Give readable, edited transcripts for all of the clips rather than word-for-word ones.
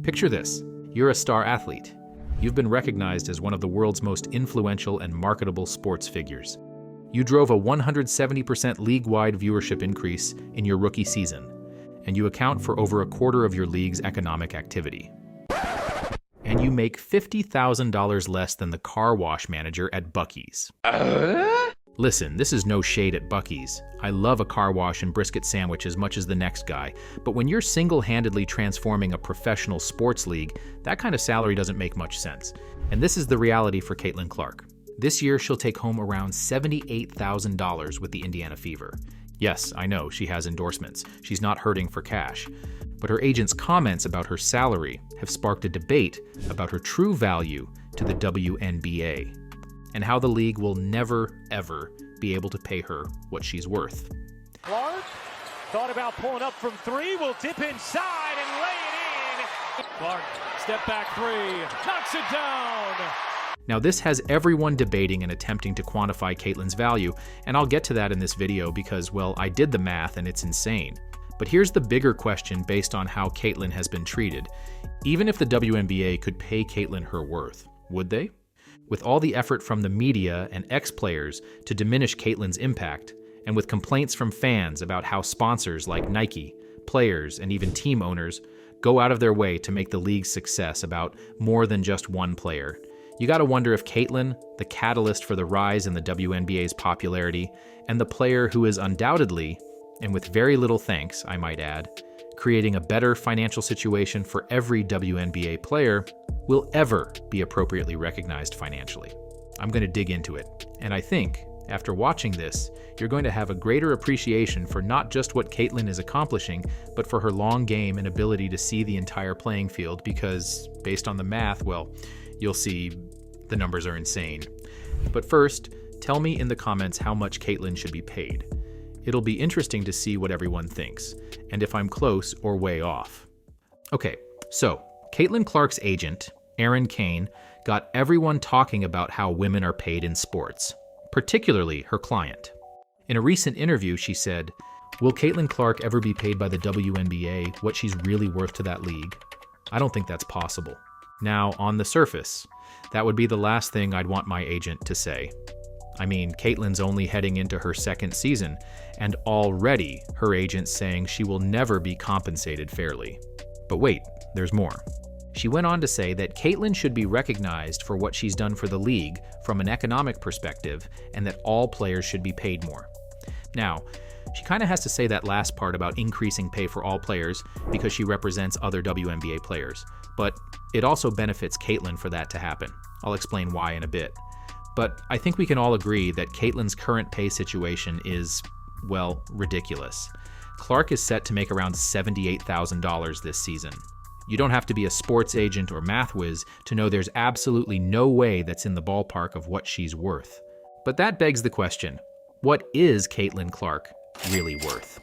Picture this. You're a star athlete. You've been recognized as one of the world's most influential and marketable sports figures. You drove a 170% league-wide viewership increase in your rookie season, and you account for over a quarter of your league's economic activity. And you make $50,000 less than the car wash manager at Buc-ee's. Listen, this is no shade at Buc-ee's. I love a car wash and brisket sandwich as much as the next guy, but when you're single-handedly transforming a professional sports league, that kind of salary doesn't make much sense. And this is the reality for Caitlin Clark. This year, she'll take home around $78,000 with the Indiana Fever. Yes, I know, she has endorsements. She's not hurting for cash. But her agent's comments about her salary have sparked a debate about her true value to the WNBA, and how the league will never, ever be able to pay her what she's worth. Clark thought about pulling up from three, will dip inside and lay it in. Clark, step back three, knocks it down. Now this has everyone debating and attempting to quantify Caitlin's value, and I'll get to that in this video because, well, I did the math and it's insane. But here's the bigger question based on how Caitlin has been treated. Even if the WNBA could pay Caitlin her worth, would they? With all the effort from the media and ex-players to diminish Caitlin's impact, and with complaints from fans about how sponsors like Nike, players, and even team owners go out of their way to make the league's success about more than just one player, you gotta wonder if Caitlin, the catalyst for the rise in the WNBA's popularity, and the player who is undoubtedly, and with very little thanks, I might add, creating a better financial situation for every WNBA player, will ever be appropriately recognized financially. I'm going to dig into it, and I think, after watching this, you're going to have a greater appreciation for not just what Caitlin is accomplishing, but for her long game and ability to see the entire playing field because, based on the math, well, you'll see the numbers are insane. But first, tell me in the comments how much Caitlin should be paid. It'll be interesting to see what everyone thinks, and if I'm close or way off. Okay, so Caitlin Clark's agent, Erin Kane, got everyone talking about how women are paid in sports, particularly her client. In a recent interview, she said, "Will Caitlin Clark ever be paid by the WNBA what she's really worth to that league? I don't think that's possible." Now, on the surface, that would be the last thing I'd want my agent to say. I mean, Caitlin's only heading into her second season, and already her agent's saying she will never be compensated fairly. But wait, there's more. She went on to say that Caitlin should be recognized for what she's done for the league from an economic perspective, and that all players should be paid more. Now, she kind of has to say that last part about increasing pay for all players because she represents other WNBA players, but it also benefits Caitlin for that to happen. I'll explain why in a bit. But I think we can all agree that Caitlin's current pay situation is, well, ridiculous. Clark is set to make around $78,000 this season. You don't have to be a sports agent or math whiz to know there's absolutely no way that's in the ballpark of what she's worth. But that begs the question, what is Caitlin Clark really worth?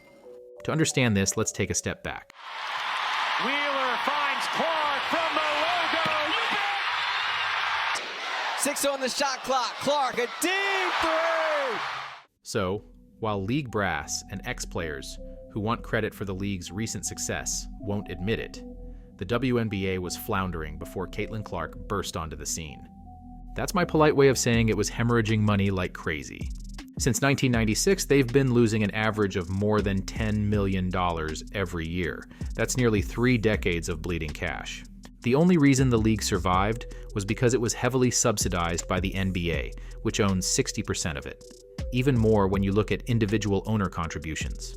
To understand this, let's take a step back. Wheeler finds Clark from the logo. You bet! 6 on the shot clock. Clark, a deep three! So, while league brass and ex-players who want credit for the league's recent success won't admit it, the WNBA was floundering before Caitlin Clark burst onto the scene. That's my polite way of saying it was hemorrhaging money like crazy. Since 1996, they've been losing an average of more than $10 million every year. That's nearly 3 decades of bleeding cash. The only reason the league survived was because it was heavily subsidized by the NBA, which owns 60% of it. Even more when you look at individual owner contributions.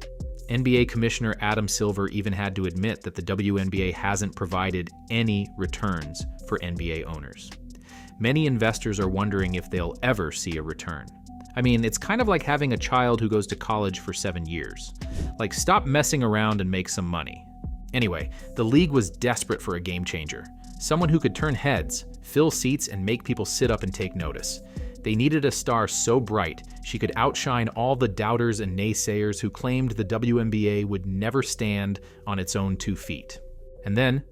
NBA Commissioner Adam Silver even had to admit that the WNBA hasn't provided any returns for NBA owners. Many investors are wondering if they'll ever see a return. I mean, it's kind of like having a child who goes to college for 7 years. Like, stop messing around and make some money. Anyway, the league was desperate for a game changer. Someone who could turn heads, fill seats, and make people sit up and take notice. They needed a star so bright she could outshine all the doubters and naysayers who claimed the WNBA would never stand on its own 2 feet. And then,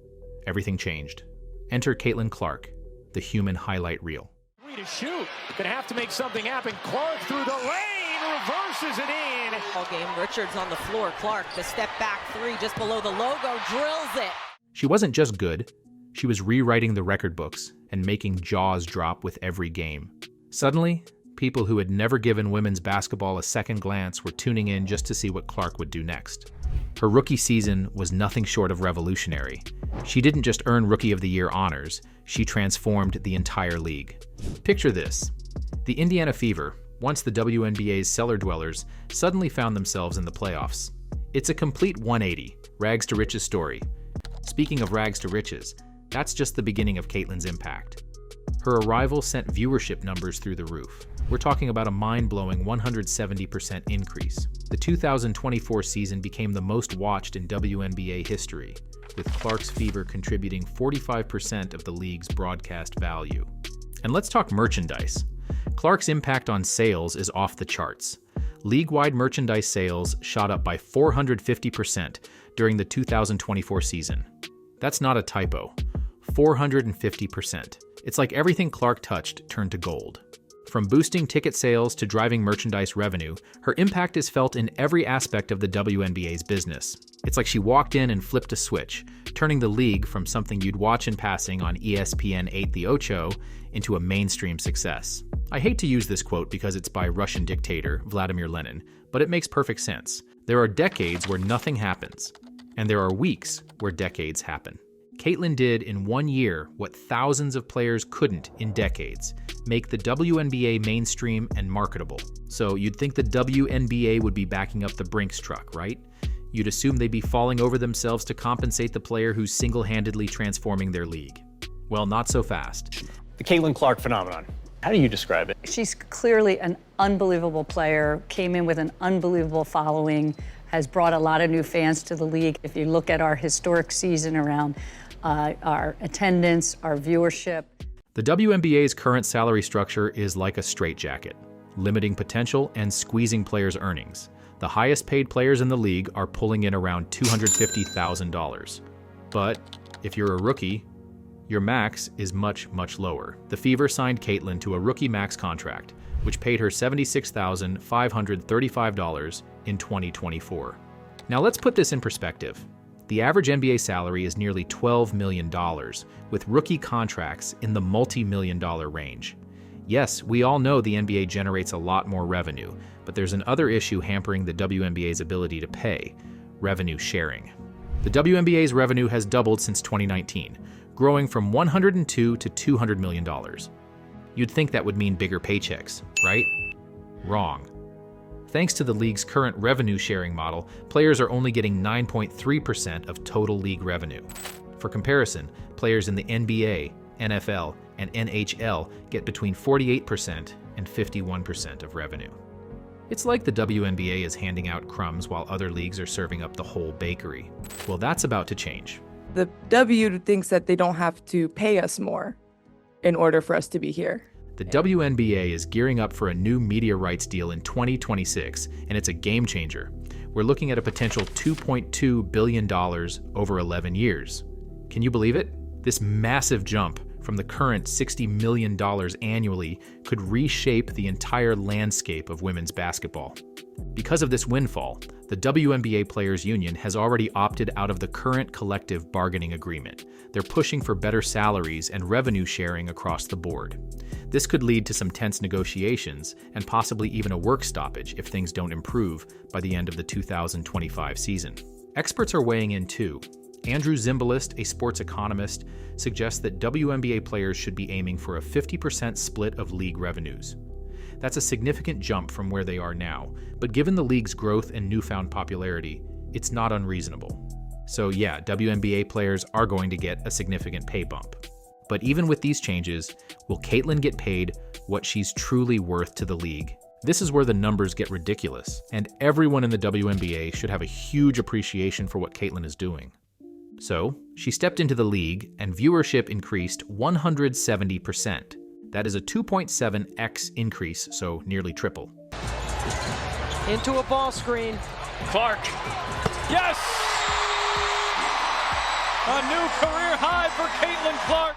everything changed. Enter Caitlin Clark, the human highlight reel. Free to shoot. Gonna have to make something happen. Clark through the lane, reverses it in. All game, Richards on the floor. Clark, the step back three just below the logo, drills it. She wasn't just good, she was rewriting the record books and making jaws drop with every game. Suddenly, people who had never given women's basketball a second glance were tuning in just to see what Clark would do next. Her rookie season was nothing short of revolutionary. She didn't just earn Rookie of the Year honors, she transformed the entire league. Picture this. The Indiana Fever, once the WNBA's cellar dwellers, suddenly found themselves in the playoffs. It's a complete 180, rags to riches story. Speaking of rags to riches, that's just the beginning of Caitlyn's impact. Her arrival sent viewership numbers through the roof. We're talking about a mind-blowing 170% increase. The 2024 season became the most watched in WNBA history, with Clark's Fever contributing 45% of the league's broadcast value. And let's talk merchandise. Clark's impact on sales is off the charts. League-wide merchandise sales shot up by 450% during the 2024 season. That's not a typo. 450%. It's like everything Clark touched turned to gold. From boosting ticket sales to driving merchandise revenue, her impact is felt in every aspect of the WNBA's business. It's like she walked in and flipped a switch, turning the league from something you'd watch in passing on ESPN 8 the Ocho into a mainstream success. I hate to use this quote because it's by Russian dictator Vladimir Lenin, but it makes perfect sense. There are decades where nothing happens, and there are weeks where decades happen. Caitlyn did in 1 year what thousands of players couldn't in decades: make the WNBA mainstream and marketable. So you'd think the WNBA would be backing up the Brinks truck, right? You'd assume they'd be falling over themselves to compensate the player who's single-handedly transforming their league. Well, not so fast. The Caitlin Clark phenomenon. How do you describe it? She's clearly an unbelievable player, came in with an unbelievable following, has brought a lot of new fans to the league. If you look at our historic season around our attendance, our viewership. The WNBA's current salary structure is like a straitjacket, limiting potential and squeezing players' earnings. The highest paid players in the league are pulling in around $250,000. But if you're a rookie, your max is much, much lower. The Fever signed Caitlyn to a rookie max contract, which paid her $76,535 in 2024. Now let's put this in perspective. The average NBA salary is nearly $12 million, with rookie contracts in the multi-million-dollar range. Yes, we all know the NBA generates a lot more revenue, but there's another issue hampering the WNBA's ability to pay: revenue sharing. The WNBA's revenue has doubled since 2019, growing from $102 to $200 million. You'd think that would mean bigger paychecks, right? Wrong. Thanks to the league's current revenue-sharing model, players are only getting 9.3% of total league revenue. For comparison, players in the NBA, NFL, and NHL get between 48% and 51% of revenue. It's like the WNBA is handing out crumbs while other leagues are serving up the whole bakery. Well, that's about to change. The W thinks that they don't have to pay us more in order for us to be here. The WNBA is gearing up for a new media rights deal in 2026, and it's a game changer. We're looking at a potential $2.2 billion over 11 years. Can you believe it? This massive jump from the current $60 million annually could reshape the entire landscape of women's basketball. Because of this windfall, the WNBA Players Union has already opted out of the current collective bargaining agreement. They're pushing for better salaries and revenue sharing across the board. This could lead to some tense negotiations and possibly even a work stoppage if things don't improve by the end of the 2025 season. Experts are weighing in too. Andrew Zimbalist, a sports economist, suggests that WNBA players should be aiming for a 50% split of league revenues. That's a significant jump from where they are now, but given the league's growth and newfound popularity, it's not unreasonable. So yeah, WNBA players are going to get a significant pay bump. But even with these changes, will Caitlyn get paid what she's truly worth to the league? This is where the numbers get ridiculous, and everyone in the WNBA should have a huge appreciation for what Caitlyn is doing. So, she stepped into the league, and viewership increased 170%. That is a 2.7x increase, so nearly triple. Into a ball screen. Clark. Yes! A new career high for Caitlin Clark.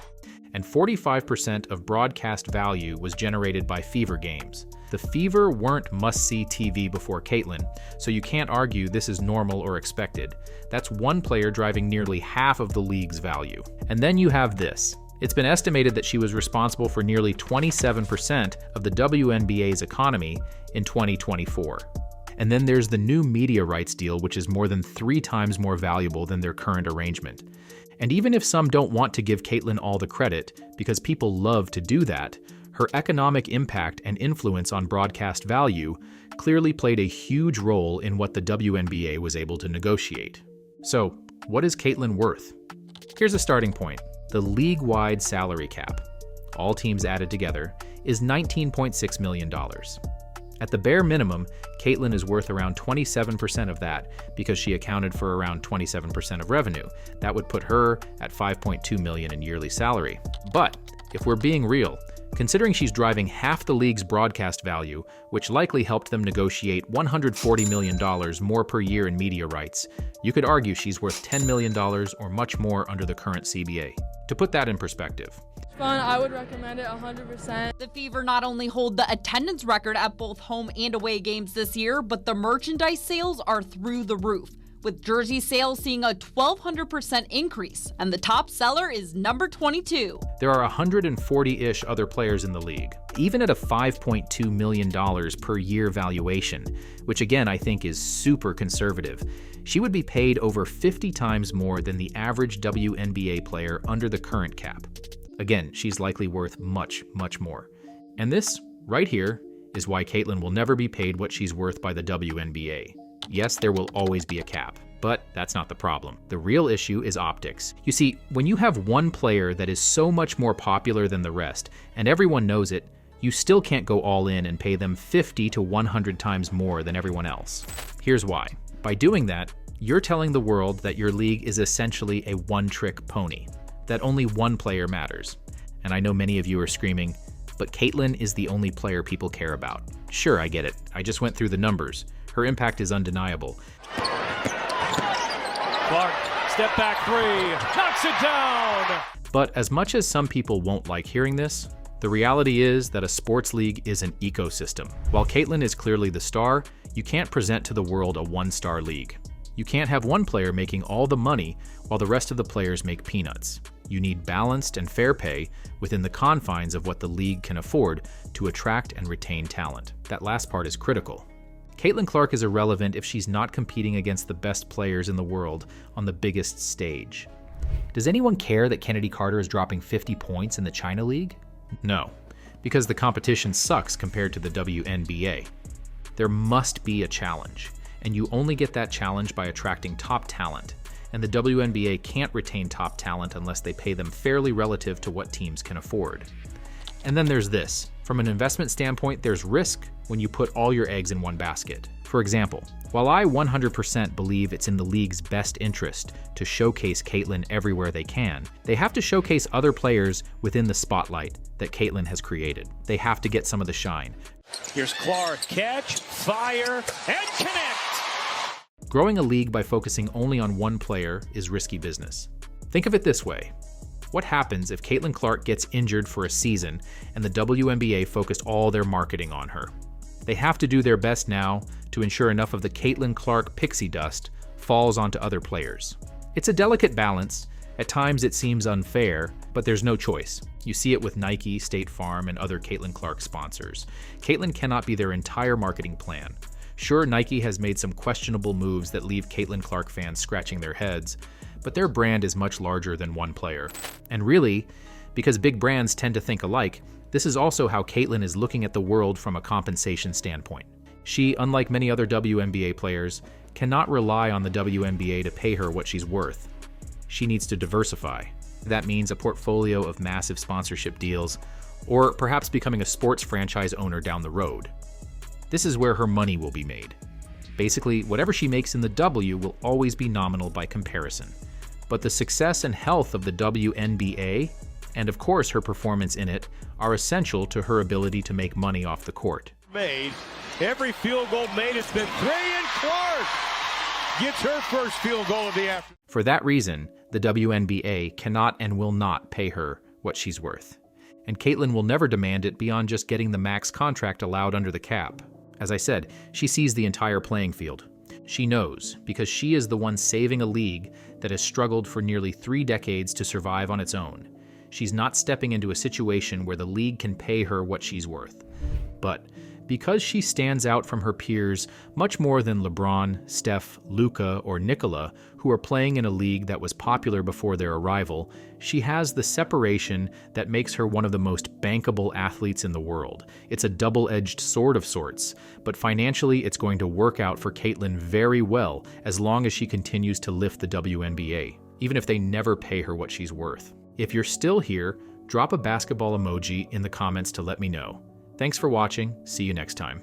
and 45% of broadcast value was generated by Fever games. The Fever weren't must-see TV before Caitlin, so you can't argue this is normal or expected. That's one player driving nearly half of the league's value. And then you have this. It's been estimated that she was responsible for nearly 27% of the WNBA's economy in 2024. And then there's the new media rights deal, which is more than 3 times more valuable than their current arrangement. And even if some don't want to give Caitlin all the credit, because people love to do that, her economic impact and influence on broadcast value clearly played a huge role in what the WNBA was able to negotiate. So, what is Caitlin worth? Here's a starting point. The league-wide salary cap, all teams added together, is $19.6 million. At the bare minimum, Caitlin is worth around 27% of that because she accounted for around 27% of revenue. That would put her at $5.2 million in yearly salary. But if we're being real, considering she's driving half the league's broadcast value, which likely helped them negotiate $140 million more per year in media rights, you could argue she's worth $10 million or much more under the current CBA. To put that in perspective, fun. I would recommend it 100%. The Fever not only hold the attendance record at both home and away games this year, but the merchandise sales are through the roof, with jersey sales seeing a 1,200% increase, and the top seller is number 22. There are 140-ish other players in the league. Even at a $5.2 million per year valuation, which again I think is super conservative, she would be paid over 50 times more than the average WNBA player under the current cap. Again, she's likely worth much, much more. And this, right here, is why Caitlin will never be paid what she's worth by the WNBA. Yes, there will always be a cap, but that's not the problem. The real issue is optics. You see, when you have one player that is so much more popular than the rest, and everyone knows it, you still can't go all in and pay them 50 to 100 times more than everyone else. Here's why. By doing that, you're telling the world that your league is essentially a one-trick pony, that only one player matters. And I know many of you are screaming, but Caitlin is the only player people care about. Sure, I get it. I just went through the numbers. Her impact is undeniable. Clark, step back 3, knocks it down! But as much as some people won't like hearing this, the reality is that a sports league is an ecosystem. While Caitlin is clearly the star, you can't present to the world a one-star league. You can't have one player making all the money while the rest of the players make peanuts. You need balanced and fair pay within the confines of what the league can afford to attract and retain talent. That last part is critical. Caitlin Clark is irrelevant if she's not competing against the best players in the world on the biggest stage. Does anyone care that Kennedy Carter is dropping 50 points in the China League? No, because the competition sucks compared to the WNBA. There must be a challenge, and you only get that challenge by attracting top talent. And the WNBA can't retain top talent unless they pay them fairly relative to what teams can afford. And then there's this. From an investment standpoint, there's risk when you put all your eggs in one basket. For example, while I 100% believe it's in the league's best interest to showcase Caitlin everywhere they can, they have to showcase other players within the spotlight that Caitlin has created. They have to get some of the shine. Here's Clark, catch, fire, and connect! Growing a league by focusing only on one player is risky business. Think of it this way. What happens if Caitlin Clark gets injured for a season and the WNBA focused all their marketing on her? They have to do their best now to ensure enough of the Caitlin Clark pixie dust falls onto other players. It's a delicate balance. At times it seems unfair, but there's no choice. You see it with Nike, State Farm, and other Caitlin Clark sponsors. Caitlin cannot be their entire marketing plan. Sure, Nike has made some questionable moves that leave Caitlin Clark fans scratching their heads, but their brand is much larger than one player. And really, because big brands tend to think alike, this is also how Caitlin is looking at the world from a compensation standpoint. She, unlike many other WNBA players, cannot rely on the WNBA to pay her what she's worth. She needs to diversify. That means a portfolio of massive sponsorship deals, or perhaps becoming a sports franchise owner down the road. This is where her money will be made. Basically, whatever she makes in the W will always be nominal by comparison. But the success and health of the WNBA, and of course her performance in it, are essential to her ability to make money off the court. Made. Every field goal made has been 3, and Clark gets her first field goal of the afternoon. For that reason, the WNBA cannot and will not pay her what she's worth. And Caitlin will never demand it beyond just getting the max contract allowed under the cap. As I said, she sees the entire playing field. She knows, because she is the one saving a league that has struggled for nearly 3 decades to survive on its own. She's not stepping into a situation where the league can pay her what she's worth. But because she stands out from her peers much more than LeBron, Steph, Luka, or Nikola, who are playing in a league that was popular before their arrival, she has the separation that makes her one of the most bankable athletes in the world. It's a double-edged sword of sorts, but financially it's going to work out for Caitlin very well as long as she continues to lift the WNBA, even if they never pay her what she's worth. If you're still here, drop a basketball emoji in the comments to let me know. Thanks for watching. See you next time.